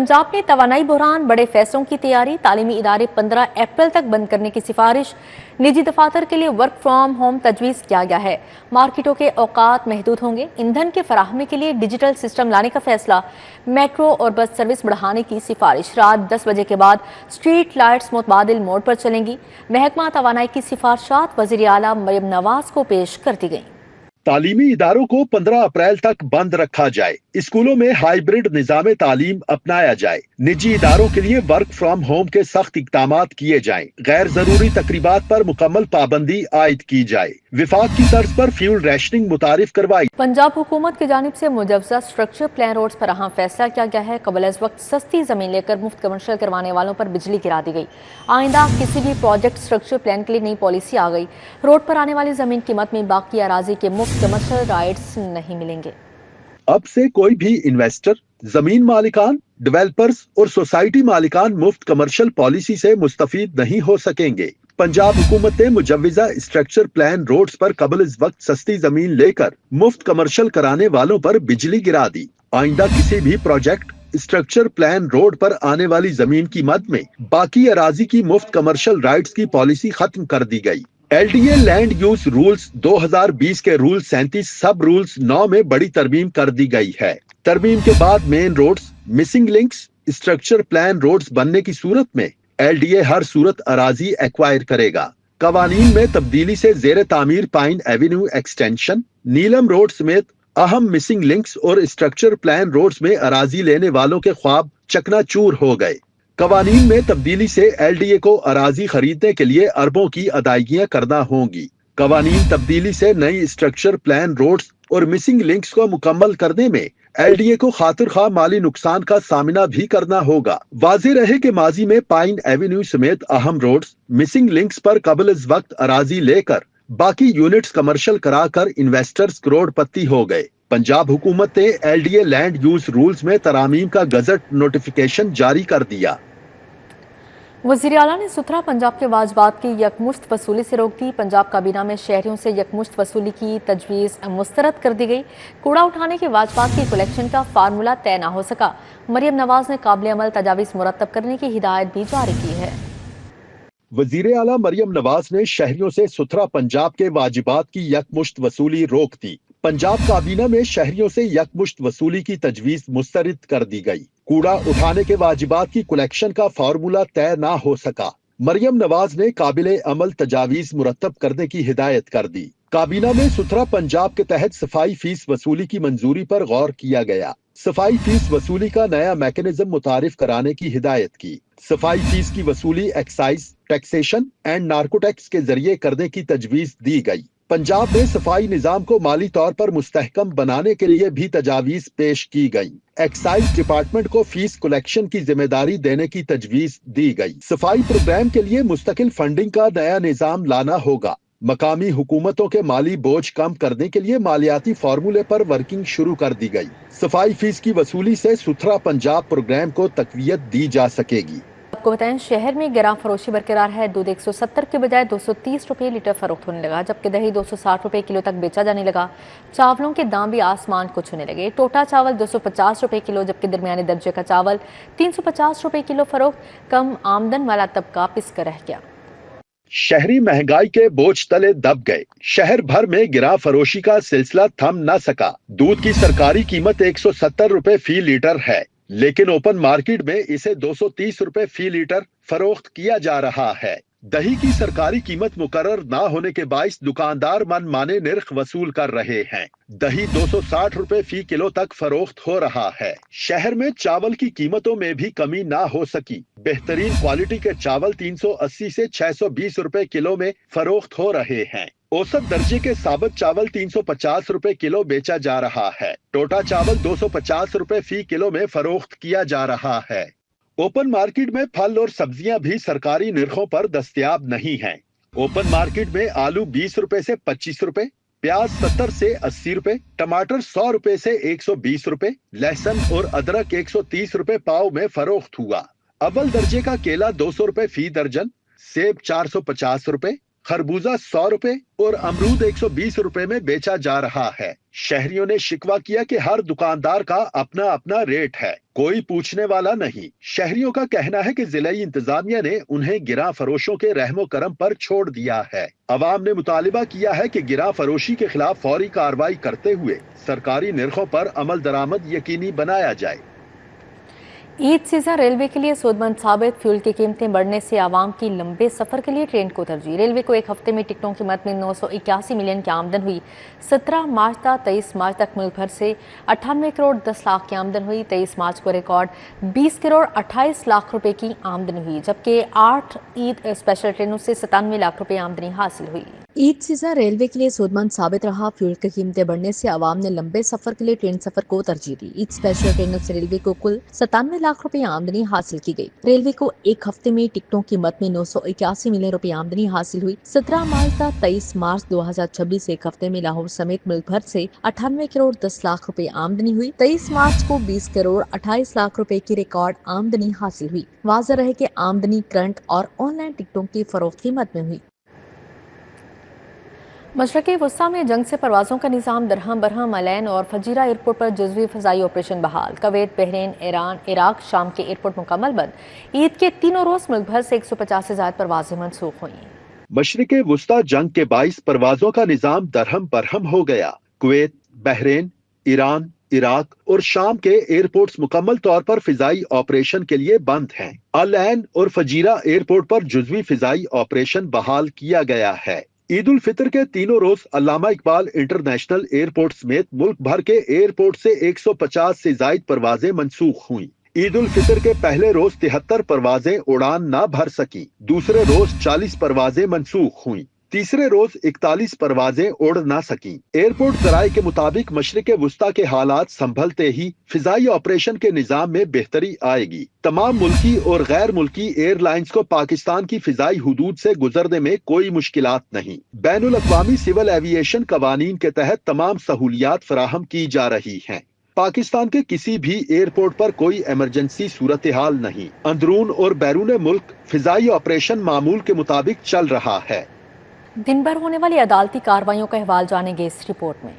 पंजाब में तवानाई बहरान, बड़े फैसलों की तैयारी, तालीमी इदारे 15 अप्रैल तक बंद करने की सिफारिश, निजी दफातर के लिए वर्क फ्रॉम होम तजवीज़ किया गया है। मार्केटों के औकात महदूद होंगे। ईंधन के फराहमी के लिए डिजिटल सिस्टम लाने का फैसला, मेट्रो और बस सर्विस बढ़ाने की सिफारिश। रात 10 बजे के बाद स्ट्रीट लाइट्स मुतबादिल मोड पर चलेंगी। महकमा तवानाई की सिफारिशात वज़ीर आला मरियम नवाज को पेश कर दी गई। तालीमी इदारों को 15 अप्रैल तक बंद रखा जाए। स्कूलों में हाइब्रिड निज़ाम तालीम अपनाया जाए। निजी इदारों के लिए वर्क फ्रॉम होम के सख्त इक़दामात किए जाएं। गैर जरूरी तकरीबात पर मुकम्मल पाबंदी आयद की जाए। विफाक की तर्ज पर फ्यूल रैशनिंग मुतारिफ करवाई। पंजाब हुकूमत की जानिब से मुजव्वज़ा स्ट्रक्चर प्लान रोड्स पर अहम फैसला किया गया है। कबल अज़ वक्त सस्ती ज़मीन लेकर मुफ्त कमर्शियल करवाने वालों पर बिजली गिरा दी गई। आइंदा किसी भी प्रोजेक्ट स्ट्रक्चर प्लान के लिए नई पॉलिसी आ गई। रोड पर आने वाली ज़मीन कीमत में बाकी अराजी के मुफ्त कमर्शियल राइट्स नहीं मिलेंगे। अब से कोई भी इन्वेस्टर, जमीन मालिकान, डेवलपर्स और सोसाइटी मालिकान मुफ्त कमर्शियल पॉलिसी से मुस्तफीद नहीं हो सकेंगे। पंजाब हुकूमत ने मुजव्वज़ा स्ट्रक्चर प्लान रोड्स पर कबल इस वक्त सस्ती जमीन लेकर मुफ्त कमर्शियल कराने वालों पर बिजली गिरा दी। आइंदा किसी भी प्रोजेक्ट स्ट्रक्चर प्लान रोड पर आने वाली जमीन की मद में बाकी अराजी की मुफ्त कमर्शियल राइट्स की पॉलिसी खत्म कर दी गई। LDA लैंड यूज रूल्स 2020 के रूल 37 सब रूल्स 9 में बड़ी तरमीम कर दी गई है। तरमीम के बाद main roads, missing links, structure plan roads बनने की सूरत में LDA हर सूरत अराजी एक्वायर करेगा। कवानीन में तब्दीली से जेर तामीर पाइन एवेन्यू एक्सटेंशन, नीलम रोड समेत अहम मिसिंग लिंक्स और स्ट्रक्चर प्लान रोड्स में अराजी लेने वालों के ख्वाब चकनाचूर हो गए। कवानीन में तब्दीली से LDA को अराजी खरीदने के लिए अरबों की अदायगियां करना होंगी। कवानीन तब्दीली से नई स्ट्रक्चर प्लान रोड्स और मिसिंग लिंक्स को मुकम्मल करने में LDA को खातिर खा माली नुकसान का सामना भी करना होगा। वाज़ेह रहे कि माजी में पाइन एवेन्यू समेत अहम रोड्स, मिसिंग लिंक्स पर कबल इस वक्त अराजी लेकर बाकी यूनिट्स कमर्शियल कराकर इन्वेस्टर्स करोड़पति हो गए। पंजाब हुकूमत ने LDA लैंड यूज रूल्स में तरामीम का गजट नोटिफिकेशन जारी कर दिया। वज़ीर आला ने सुथरा पंजाब के वाजबात की यकमुश्त वसूली से रोक दी। पंजाब काबीना में शहरियों से यकमुश्त वसूली की तजवीज़ मुस्तरद कर दी गई। कूड़ा उठाने के वाजबात की कलेक्शन का फार्मूला तय न हो सका। मरियम नवाज ने काबिल अमल तजावीज़ मुरतब करने की हिदायत भी जारी की है। वज़ीर आला मरियम नवाज ने शहरियों से सुथरा पंजाब के वाजिबात की यकमुश्त वसूली रोक दी। पंजाब काबीना में शहरियों से यकमुश्त वसूली की तजवीज़ मुस्तरद कर दी गई। कूड़ा उठाने के वाजिबात की कलेक्शन का फार्मूला तय ना हो सका। मरियम नवाज ने काबिल अमल तजावीज़ मुरतब करने की हिदायत कर दी। काबीना में सुथरा पंजाब के तहत सफाई फीस वसूली की मंजूरी पर गौर किया गया। सफाई फीस वसूली का नया मैकेनिज्म मुतारिफ कराने की हिदायत की। सफाई फीस की वसूली एक्साइज, टैक्सेशन एंड नार्कोटैक्स के जरिए करने की तजवीज़ दी गई। पंजाब में सफाई निजाम को माली तौर पर मुस्तहकम बनाने के लिए भी तजावीज़ पेश की गई। एक्साइज डिपार्टमेंट को फीस कलेक्शन की जिम्मेदारी देने की तजवीज़ दी गई। सफाई प्रोग्राम के लिए मुस्तकिल फंडिंग का नया निजाम लाना होगा। मकामी हुकूमतों के माली बोझ कम करने के लिए मालियाती फार्मूले पर वर्किंग शुरू कर दी गई। सफाई फीस की वसूली से सुथरा पंजाब प्रोग्राम को तकवीयत दी जा सकेगी। आपको बताएं, शहर में गिरां फरोशी बरकरार है। दूध 170 के बजाय 230 रुपये लीटर फरोख्त होने लगा, जबकि दही 260 रुपये किलो तक बेचा जाने लगा। चावलों के दाम भी आसमान को छूने लगे। टोटा चावल 250 रुपये किलो, जबकि दरमियाने दर्जे का चावल 350 रुपये किलो फरोख्त। कम आमदन वाला तबका पिसकर रह गया। शहरी महंगाई के बोझ तले दब गए। शहर भर में गिरां फरोशी का सिलसिला थम न सका। दूध की सरकारी कीमत 170 रुपए फी लीटर है, लेकिन ओपन मार्केट में इसे 230 रुपए फी लीटर फरोख्त किया जा रहा है। दही की सरकारी कीमत मुकर्रर ना होने के बाइस दुकानदार मनमाने निर्ख वसूल कर रहे हैं। दही 260 रुपए फी किलो तक फरोख्त हो रहा है। शहर में चावल की कीमतों में भी कमी ना हो सकी। बेहतरीन क्वालिटी के चावल 380 से 620 रुपए किलो में फरोख्त हो रहे हैं। औसत दर्जे के साबुत चावल 350 रुपए किलो बेचा जा रहा है। टोटा चावल 250 रुपए फी किलो में फरोख्त किया जा रहा है। ओपन मार्केट में फल और सब्जियां भी सरकारी निर्खों पर दस्तयाब नहीं हैं। ओपन मार्केट में आलू 20 रुपए से 25 रुपए, प्याज 70 से 80 रुपए, टमाटर 100 रुपए से 120 रुपए, लहसुन और अदरक 130 रुपए पाव में फरोख्त हुआ। अव्वल दर्जे का केला 200 रुपए फी दर्जन, सेब 450 रुपए, खरबूजा 100 रुपए और अमरूद 120 रुपए में बेचा जा रहा है। शहरियों ने शिकवा किया कि हर दुकानदार का अपना अपना रेट है, कोई पूछने वाला नहीं। शहरियों का कहना है कि जिलाई इंतजामिया ने उन्हें गिरा फरोशों के रहमो करम पर छोड़ दिया है। अवाम ने मुतालिबा किया है कि गिरा फरोशी के खिलाफ फौरी कार्रवाई करते हुए सरकारी निर्खों पर अमल दरामद यकीनी बनाया जाए। ईद सीजन रेलवे के लिए सूदमंद साबित। फ्यूल की कीमतें बढ़ने से आवाम की लंबे सफर के लिए ट्रेन को तरजीह। रेलवे को एक हफ्ते में टिकटों की कीमत में 981 मिलियन की आमदन हुई। 17 मार्च तक 23 मार्च तक मुल्क भर से 98 करोड़ 10 लाख की आमदन हुई। 23 मार्च को रिकॉर्ड 20 करोड़ 28 लाख रुपए की आमदन हुई, जबकि 8 ईद स्पेशल ट्रेनों से 97 लाख रुपए आमदनी हासिल हुई। ईद सीजन रेलवे के लिए सूदमंद साबित रहा। फ्यूल की कीमतें बढ़ने से आवाम ने लंबे सफर के लिए ट्रेन सफर को तरजीह दी। ईद स्पेशल ट्रेनों से रेलवे को कुल 97 लाख रुपए आमदनी हासिल की गई। रेलवे को एक हफ्ते में टिकटों की कीमत में 981 मिलियन रुपए आमदनी हासिल हुई। 17 मार्च तक 23 मार्च 2026 एक हफ्ते में लाहौर समेत मुल्क भर से 98 करोड़ 10 लाख रुपए आमदनी हुई। 23 मार्च को 20 करोड़ 28 लाख रुपए की रिकॉर्ड आमदनी हासिल हुई। वाज़ेह रहे कि आमदनी करंट और ऑनलाइन टिकटों की फरोख्त कीमत में हुई। मशरक़ी वस्ता में जंग से परवाज़ों का निज़ाम दरहम बरहम। अलैन और फजीरा एयरपोर्ट पर जज़वी फ़ज़ाई ऑपरेशन बहाल। कवैत, बहरीन, ईरान, इराक, शाम के एयरपोर्ट मुकम्मल बंद। ईद के तीनों रोज़ मुल्क भर से 150 से ज़्यादा परवाज़ें मनसूख हुई। मशरिक़े वुस्ता जंग के 22 परवाजों का निजाम दरहम बरहम हो गया। कुवैत, बहरीन, ईरान, इराक और शाम के एयरपोर्ट्स मुकम्मल तौर पर फिजाई ऑपरेशन के लिए बंद हैं। अल ऐन और फजीरा एयरपोर्ट पर जुज़वी फिजाई ऑपरेशन बहाल किया गया है। ईद उल फितर के तीनों रोज अल्लामा इकबाल इंटरनेशनल एयरपोर्ट समेत मुल्क भर के एयरपोर्ट से 150 से जायद परवाजें मंसूख हुई। ईद उल फितर के पहले रोज 73 परवाजें उड़ान न भर सकी। दूसरे रोज 40 परवाजें मंसूख हुई। तीसरे रोज 41 परवाजें उड़ ना सकी। एयरपोर्ट जराये के मुताबिक मशरिक़ वुस्ता के हालात संभलते ही फिजाई ऑपरेशन के निजाम में बेहतरी आएगी। तमाम मुल्की और गैर मुल्की एयरलाइंस को पाकिस्तान की फिजाई हुदूद से गुजरने में कोई मुश्किलात नहीं। बैनुल अक़वामी सिविल एविएशन कवानीन के तहत तमाम सहूलियात फराहम की जा रही हैं। पाकिस्तान के किसी भी एयरपोर्ट पर कोई इमरजेंसी सूरत हाल नहीं। अंदरून और बैरून मुल्क फिजाई ऑपरेशन मामूल के मुताबिक चल रहा है। दिन भर होने वाली अदालती कार्रवाइयों का अहवाल जानेंगे इस रिपोर्ट में।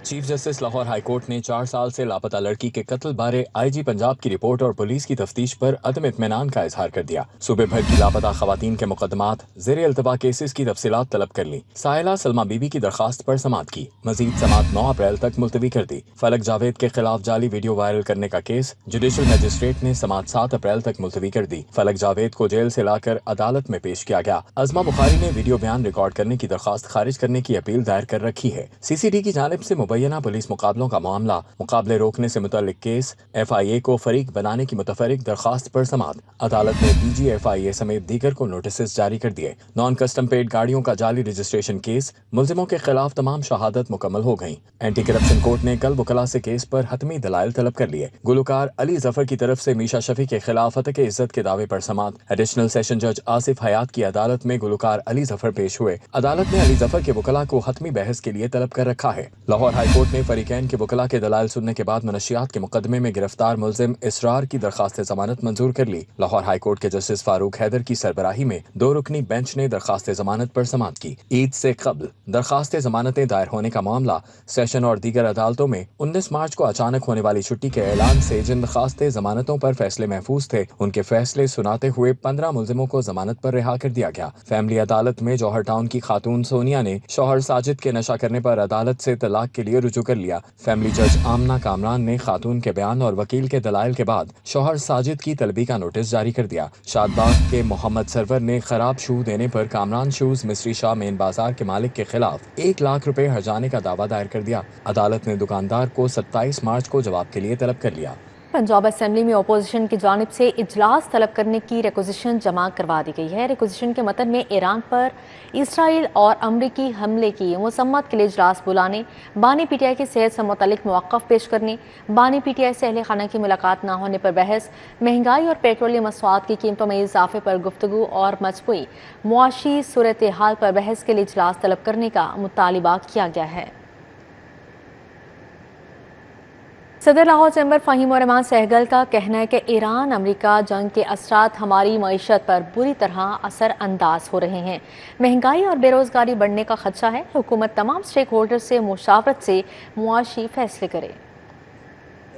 Chief justice Lahore high court ने 4 साल से लापता लड़की के कत्ल बारे आईजी पंजाब की रिपोर्ट और पुलिस की तफ्तीश पर अदम इत्मीनान का इजहार कर दिया। सूबे भर की लापता खवातीन के मुकदमात ज़ेरे अल्तबा केसेस की तफसीलात तलब कर ली। साहिला सलमा बीबी की दरखास्त पर समात की। मजीद समात 9 अप्रैल तक मुलतवी कर दी। फलक जावेद के खिलाफ जाली वीडियो वायरल करने का केस जुडिशल मजिस्ट्रेट ने समात 7 अप्रैल तक मुलतवी कर दी। फलक जावेद को जेल से लाकर अदालत में पेश किया गया। अजमा बुखारी ने वीडियो बयान रिकॉर्ड करने की दरखास्त खारिज करने की अपील दायर कर रखी है। CCD की जानिब से मुबैना पुलिस मुकाबलों का मामला, मुकाबले रोकने से मुतल्लिक केस, FIA को फरीक बनाने की मुतफरिक दरखास्त पर समात। अदालत ने DG FIA समेत दीगर को नोटिस जारी कर दिए। नॉन कस्टम पेड गाड़ियों का जाली रजिस्ट्रेशन केस, मुल्जिमों के खिलाफ तमाम शहादत मुकम्मल हो गयी। एंटी करप्शन कोर्ट ने कल वकला से केस पर हतमी दलाइल तलब कर लिए। गुलकार अली जफर की तरफ से मीशा शफी के खिलाफ हतक इज्जत के दावे पर समात। एडिशनल सेशन जज आसिफ हयात की अदालत में गुलकार अली जफर पेश हुए। अदालत ने अली जफर के वकला को हतमी बहस के लिए तलब कर रखा है। लाहौर हाई कोर्ट ने फरीकैन के वकला के दलाइल सुनने के बाद मनशियात के मुकदमे में गिरफ्तार मुल्जिम इसरार की दरखास्त जमानत मंजूर कर ली। लाहौर हाई कोर्ट के जस्टिस फारूक हैदर की सरबराही में 2 रुकनी बेंच ने दरखास्त जमानत पर समात की। ईद से कबल दरखास्त जमानतें दायर होने का मामला सेशन और दीगर अदालतों में 19 मार्च को अचानक होने वाली छुट्टी के ऐलान से जिन दरखास्तें जमानतों पर फैसले महफूज थे, उनके फैसले सुनाते हुए 15 मुल्जिमों को जमानत पर रिहा कर दिया गया। फैमिली अदालत में जौहर टाउन की खातून सोनिया ने शौहर साजिद के नशा करने पर अदालत से तलाक के लिए रुजू कर लिया। फैमिली जज आमना कामरान ने खातून के बयान और वकील के दलाइल के बाद शौहर साजिद की तलबी का नोटिस जारी कर दिया। शादबाग के मोहम्मद सरवर ने खराब शू देने पर कामरान शूज मिस्री शाह मेन बाजार के मालिक के खिलाफ 1 लाख रुपए हर्जाने का दावा दायर कर दिया। अदालत ने दुकानदार को 27 मार्च को जवाब के लिए तलब कर लिया। पंजाब असेंबली में अपोजिशन की जानिब से इजलास तलब करने की रिक्वेजिशन जमा करवा दी गई है। रिक्वेजिशन के मतन में ईरान पर इसराइल और अमरीकी हमले की मसम्मत के लिए इजलास बुलाने, बानी PTI की सेहत से मुतल्लिक मौक़िफ़ पेश करने, बानी PTI से अहले खाना की मुलाकात न होने पर बहस, महंगाई और पेट्रोलियम मसवाद की कीमतों में इजाफे पर गुफ्तगू और मजमूई मुआशी सूरत हाल पर बहस के लिए इजलास तलब करने का मुतालिबा किया गया है। صدر لاہور چیمبر فہیم الرحمان سہگل کا کہنا ہے کہ ایران امریکہ جنگ کے اثرات ہماری معیشت پر بری طرح اثر انداز ہو رہے ہیں. مہنگائی اور بے روزگاری بڑھنے کا خدشہ ہے. حکومت تمام سٹیک ہولڈر سے مشاورت سے معاشی فیصلے کرے.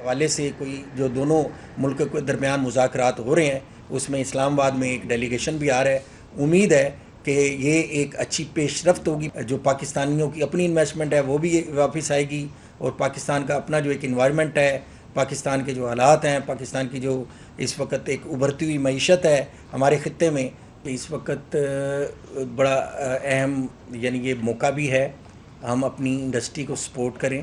حوالے سے کوئی جو دونوں ملک کے درمیان مذاکرات ہو رہے ہیں اس میں اسلام آباد میں ایک ڈیلیگیشن بھی آ رہا ہے. امید ہے کہ یہ ایک اچھی پیش رفت ہوگی. جو پاکستانیوں کی اپنی انویسٹمنٹ ہے وہ بھی واپس آئے گی اور پاکستان کا اپنا جو ایک انوائرمنٹ ہے, پاکستان کے جو حالات ہیں, پاکستان کی جو اس وقت ایک ابھرتی ہوئی معیشت ہے ہمارے خطے میں, اس وقت بڑا اہم یعنی یہ موقع بھی ہے ہم اپنی انڈسٹری کو سپورٹ کریں.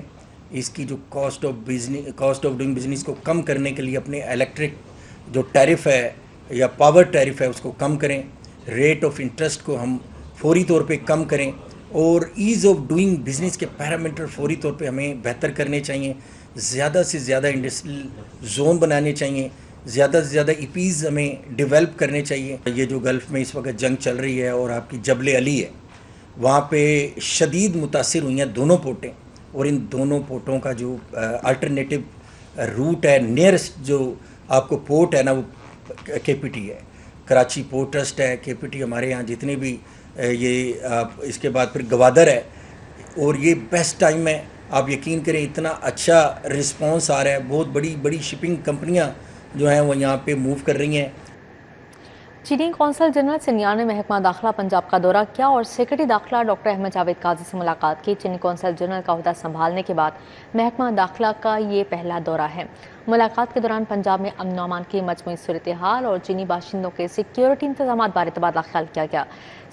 اس کی جو کاسٹ آف ڈوئنگ بزنس کو کم کرنے کے لیے اپنے الیکٹرک جو ٹیرف ہے یا پاور ٹیرف ہے اس کو کم کریں. ریٹ آف انٹرسٹ کو ہم فوری طور پہ کم کریں اور ایز آف ڈوئنگ بزنس کے پیرامیٹر فوری طور پہ ہمیں بہتر کرنے چاہیے. زیادہ سے زیادہ انڈسٹریل زون بنانے چاہیے, زیادہ سے زیادہ ای پیز ہمیں ڈیولپ کرنے چاہیے. یہ جو گلف میں اس وقت جنگ چل رہی ہے اور آپ کی جبل علی ہے وہاں پہ شدید متاثر ہوئی ہیں دونوں پورٹیں, اور ان دونوں پورٹوں کا جو الٹرنیٹو روٹ ہے نیئرسٹ جو آپ کو پورٹ ہے نا وہ کے پی ٹی ہے, کراچی پورٹ ٹرسٹ ہے, کے پی ٹی ہمارے یہاں جتنے بھی یہ اس کے بعد پھر گوادر ہے, اور یہ بیسٹ ٹائم ہے. آپ یقین کریں اتنا اچھا رسپانس آ رہا ہے. بہت بڑی بڑی شپنگ کمپنیاں جو ہیں وہ یہاں پہ موو کر رہی ہیں. چینی کونسل جنرل سنیان نے محکمہ داخلہ پنجاب کا دورہ کیا اور سیکرٹری داخلہ ڈاکٹر احمد جاوید قاضی سے ملاقات کی. چینی کونسل جنرل کا عہدہ سنبھالنے کے بعد محکمہ داخلہ کا یہ پہلا دورہ ہے. ملاقات کے دوران پنجاب میں امن و امان کی مجموعی صورتحال اور چینی باشندوں کے سیکیورٹی انتظامات بارے تبادلہ خیال کیا گیا.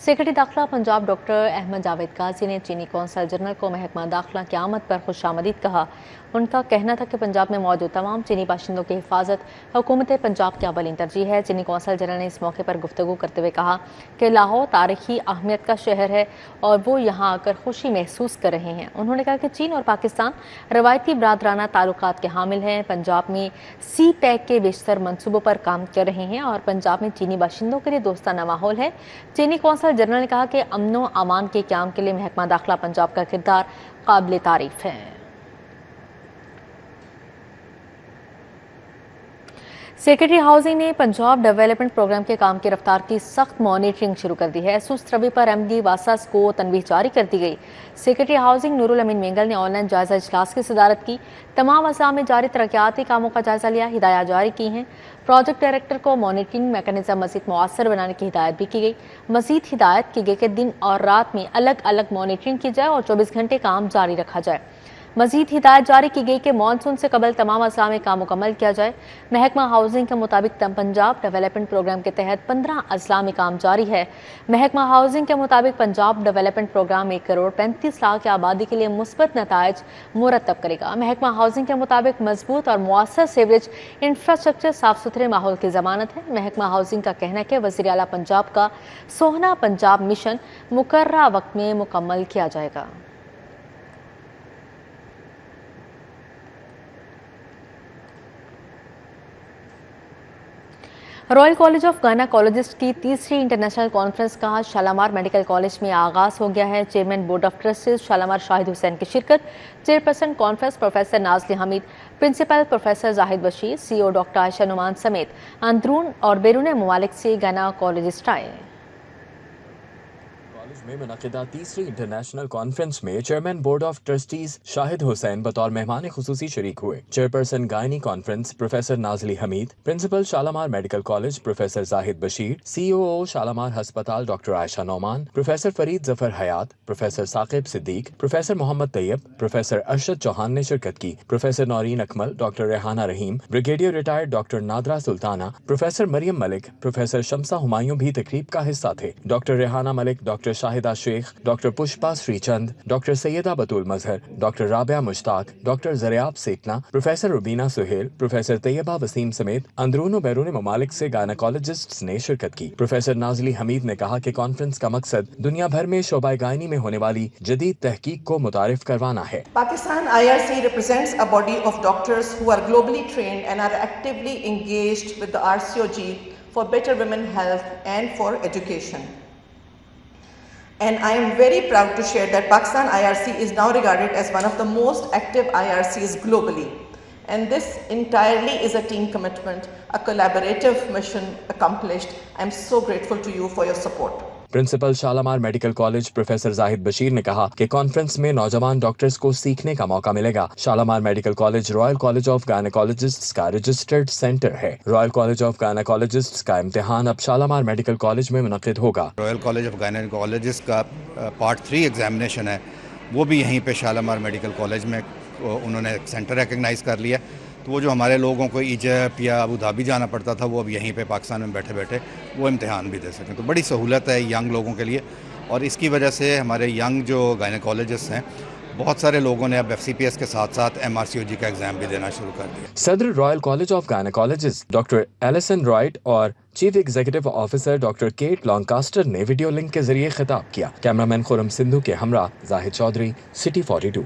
سیکرٹری داخلہ پنجاب ڈاکٹر احمد جاوید قاضی نے چینی کونسل جنرل کو محکمہ داخلہ کی آمد پر خوش آمدید کہا. ان کا کہنا تھا کہ پنجاب میں موجود تمام چینی باشندوں کی حفاظت حکومت پنجاب کی اولین ترجیح ہے. چینی کونسل جنرل نے اس موقع پر گفتگو کرتے ہوئے کہا کہ لاہور تاریخی اہمیت کا شہر ہے اور وہ یہاں آ کر خوشی محسوس کر رہے ہیں. انہوں نے کہا کہ چین اور پاکستان روایتی برادرانہ تعلقات کے حامل ہیں. پنجاب میں سی پیک کے بیشتر منصوبوں پر کام کر رہے ہیں اور پنجاب میں چینی باشندوں کے لیے دوستانہ ماحول ہے. چینی کونسل جنرل نے کہا کہ امن و امان کے قیام کے لیے محکمہ داخلہ پنجاب کا کردار قابل تعریف ہے. سیکرٹری ہاؤسنگ نے پنجاب ڈیولپمنٹ پروگرام کے کام کی رفتار کی سخت مانیٹرنگ شروع کر دی ہے. سست روی پر ایم ڈی واساس کو تنبیہ جاری کر دی گئی. سیکرٹری ہاؤسنگ نور الامین مینگل نے آن لائن جائزہ اجلاس کی صدارت کی. تمام اضلاع میں جاری ترقیاتی کاموں کا جائزہ لیا. ہدایات جاری کی ہیں. پروجیکٹ ڈائریکٹر کو مانیٹرنگ میکانزم مزید مؤثر بنانے کی ہدایت بھی کی گئی. مزید ہدایت کی گئی کہ دن اور رات میں الگ الگ مانیٹرنگ کی جائے اور 24 گھنٹے کام جاری رکھا جائے. مزید ہدایت جاری کی گئی کہ مانسون سے قبل تمام اضلاع میں کام مکمل کیا جائے. محکمہ ہاؤسنگ کے مطابق پنجاب ڈیولپمنٹ پروگرام کے تحت 15 اضلاع میں کام جاری ہے. محکمہ ہاؤسنگ کے مطابق پنجاب ڈیولپمنٹ پروگرام 1 کروڑ 35 لاکھ کی آبادی کے لیے مثبت نتائج مرتب کرے گا. محکمہ ہاؤسنگ کے مطابق مضبوط اور مؤثر سیوریج انفراسٹرکچر صاف ستھرے ماحول کی ضمانت ہے. محکمہ ہاؤسنگ کا کہنا ہے کہ وزیر اعلیٰ پنجاب کا سوہنا پنجاب مشن مقررہ وقت میں مکمل کیا جائے گا. رائل کالج آف گائناکالوجسٹ کی تیسری انٹرنیشنل کانفرنس کا شالامار میڈیکل کالج میں آغاز ہو گیا ہے. Chairman board of trustees Shalimar شاہد حسین کی شرکت. چیئرپرسن کانفرنس پروفیسر نازلی حمید, پرنسپل پروفیسر زاہد بشیر, سی او ڈاکٹر عائشہ نعمان سمیت اندرون اور بیرون ممالک سے گائناکالوجسٹ آئے. میں منعقدہ تیسری انٹرنیشنل کانفرنس میں چیئرمین بورڈ آف ٹرسٹیز شاہد حسین بطور مہمان خصوصی شریک ہوئے. چیئرپرسن گائنی کانفرنس پروفیسر نازلی حمید, principal Shalimar medical college professor زاہد بشیر, سی او شالامار ہسپتال ڈاکٹر عائشہ نعمان, پروفیسر فرید ظفر حیات, پروفیسر ثاقب صدیق, پروفیسر محمد طیب, پروفیسر ارشد چوہان نے شرکت کی. پروفیسر نورین اکمل, ڈاکٹر ریحانہ رحیم, بریگیڈیئر ریٹائرڈ ڈاکٹر نادرہ سلطانہ, پروفیسر مریم ملک, پروفیسر شمسہ ہمایوں بھی تقریب کا حصہ تھے. ڈاکٹر ریحانہ ملک, ڈاکٹر شاہدہ شیخ, ڈاکٹر پشپا سری چند, ڈاکٹر سیدہ بطول مظہر, ڈاکٹر رابعہ مشتاق, ڈاکٹر زریاب سیکنا, پروفیسر ربینہ سہیل, پروفیسر طیبہ وسیم سمیت اندرون و بیرون ممالک سے گائناکالوجسٹس نے شرکت کی. پروفیسر نازلی حمید نے کہا کہ کانفرنس کا مقصد دنیا بھر میں شعبہ گائنی میں ہونے والی جدید تحقیق کو متعارف کروانا ہے. Pakistan IRC represents a body of doctors who are globally trained and are actively engaged with the RCOG for better women health and for education. And I am very proud to share that Pakistan IRC is now regarded as one of the most active IRCs globally. And this entirely is a team commitment, a collaborative mission accomplished. I'm so grateful to you for your support. Principal Shalamar medical college professor Zahid Bashir ने कहा कि conference में नौजवान doctors को सीखने का मौका मिलेगा। Shalamar medical college royal college of gynaecologists का रजिस्टर्ड सेंटर है। रॉयल कॉलेज ऑफ गायनेकोलॉजिस्ट्स का इम्तिहान अब शालामार मेडिकल कॉलेज में मुनक्किद होगा। रॉयल कॉलेज ऑफ गायनेकोलॉजिस्ट का पार्ट 3 एग्जामिनेशन है, वो भी यहीं पे शालामार मेडिकल कॉलेज में उन्होंने सेंटर रिकग्नाइज कर लिया। तो वो जो हमारे लोगों को इजिप्ट या अबू धाबी जाना पड़ता था, वो अब यहीं पे पाकिस्तान में बैठे बैठे वो इम्तिहान भी दे सकें। तो बड़ी सहूलत है यंग लोगों के लिए, और इसकी वजह से हमारे यंग जो गायनेकोलॉजिस्ट हैं, बहुत सारे लोगों ने अब FCPS के साथ साथ MRCOG का एग्जाम भी देना शुरू कर दिया। सदर royal college of gynaecologist doctor Alison Wright और chief executive officer doctor Kate Lancaster ने वीडियो लिंक के जरिए खिताब किया। कैमरामैन खुरम सिंधु के हमरा जाहिद चौधरी, सिटी 42।